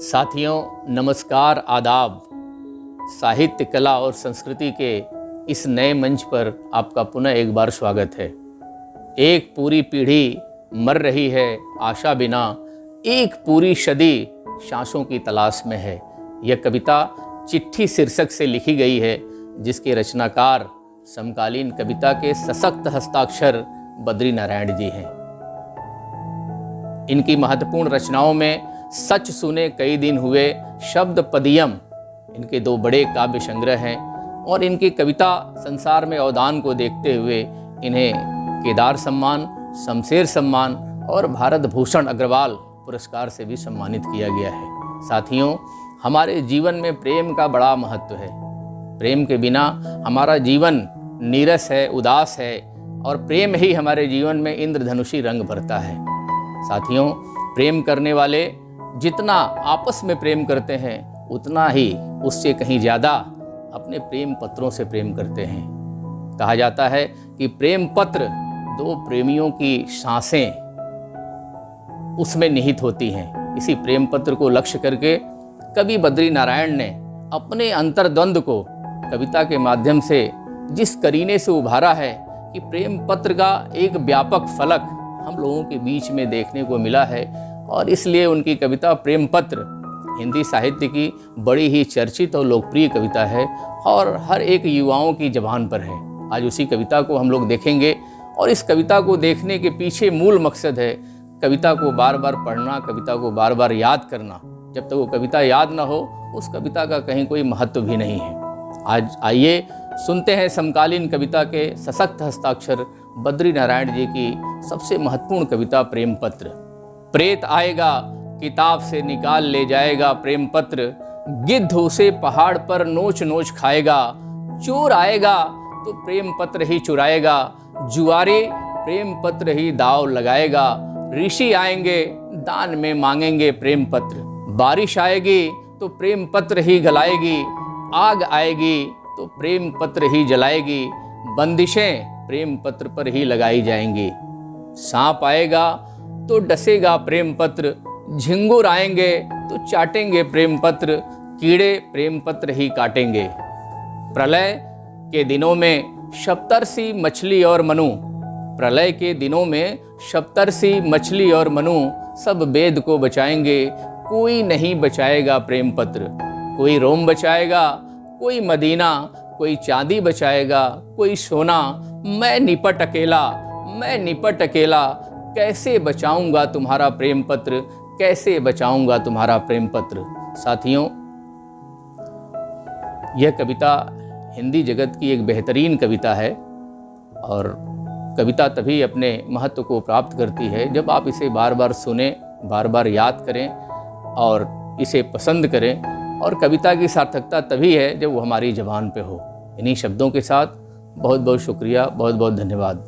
साथियों नमस्कार, आदाब। साहित्य, कला और संस्कृति के इस नए मंच पर आपका पुनः एक बार स्वागत है। एक पूरी पीढ़ी मर रही है आशा बिना, एक पूरी सदी सांसों की तलाश में है। यह कविता चिट्ठी शीर्षक से लिखी गई है, जिसके रचनाकार समकालीन कविता के सशक्त हस्ताक्षर बद्री नारायण जी हैं। इनकी महत्वपूर्ण रचनाओं में सच सुने कई दिन हुए, शब्द पदियम इनके दो बड़े काव्य संग्रह हैं और इनकी कविता संसार में अवदान को देखते हुए इन्हें केदार सम्मान, शमशेर सम्मान और भारत भूषण अग्रवाल पुरस्कार से भी सम्मानित किया गया है। साथियों, हमारे जीवन में प्रेम का बड़ा महत्व है। प्रेम के बिना हमारा जीवन नीरस है, उदास है और प्रेम ही हमारे जीवन में इंद्रधनुषी रंग भरता है। साथियों, प्रेम करने वाले जितना आपस में प्रेम करते हैं, उतना ही उससे कहीं ज़्यादा अपने प्रेम पत्रों से प्रेम करते हैं। कहा जाता है कि प्रेम पत्र दो प्रेमियों की सांसें उसमें निहित होती हैं। इसी प्रेम पत्र को लक्ष्य करके कवि बद्री नारायण ने अपने अंतर्द्वंद को कविता के माध्यम से जिस करीने से उभारा है कि प्रेम पत्र का एक व्यापक फलक हम लोगों के बीच में देखने को मिला है, और इसलिए उनकी कविता प्रेम पत्र हिंदी साहित्य की बड़ी ही चर्चित और लोकप्रिय कविता है और हर एक युवाओं की ज़बान पर है। आज उसी कविता को हम लोग देखेंगे और इस कविता को देखने के पीछे मूल मकसद है कविता को बार बार पढ़ना, कविता को बार बार याद करना। जब तक वो कविता याद ना हो, उस कविता का कहीं कोई महत्व भी नहीं है। आज आइए सुनते हैं समकालीन कविता के सशक्त हस्ताक्षर बद्री नारायण जी की सबसे महत्वपूर्ण कविता प्रेम पत्र। प्रेत आएगा किताब से निकाल ले जाएगा प्रेम पत्र, गिद्ध उसे पहाड़ पर नोच नोच खाएगा। चोर आएगा तो प्रेम पत्र ही चुराएगा, जुआरी प्रेम पत्र ही दाव लगाएगा। ऋषि आएंगे दान में मांगेंगे प्रेम पत्र, बारिश आएगी तो प्रेम पत्र ही गलाएगी। आग आएगी तो प्रेम पत्र ही जलाएगी, बंदिशें प्रेम पत्र पर ही लगाई जाएंगी। सांप आएगा तो डसेगा प्रेम पत्र, झिंगुर आएंगे तो चाटेंगे प्रेम पत्र, कीड़े प्रेम पत्र ही काटेंगे। प्रलय के दिनों में सप्तर्षि मछली और मनु, प्रलय के दिनों में सप्तर्षि मछली और मनु सब वेद को बचाएंगे, कोई नहीं बचाएगा प्रेम पत्र। कोई रोम बचाएगा, कोई मदीना, कोई चांदी बचाएगा, कोई सोना। मैं निपट अकेला, मैं निपट अकेला, कैसे बचाऊंगा तुम्हारा प्रेम पत्र, कैसे बचाऊंगा तुम्हारा प्रेम पत्र। साथियों, यह कविता हिंदी जगत की एक बेहतरीन कविता है और कविता तभी अपने महत्व को प्राप्त करती है जब आप इसे बार बार सुने, बार बार याद करें और इसे पसंद करें। और कविता की सार्थकता तभी है जब वो हमारी ज़बान पे हो। इन्हीं शब्दों के साथ बहुत बहुत शुक्रिया, बहुत बहुत धन्यवाद।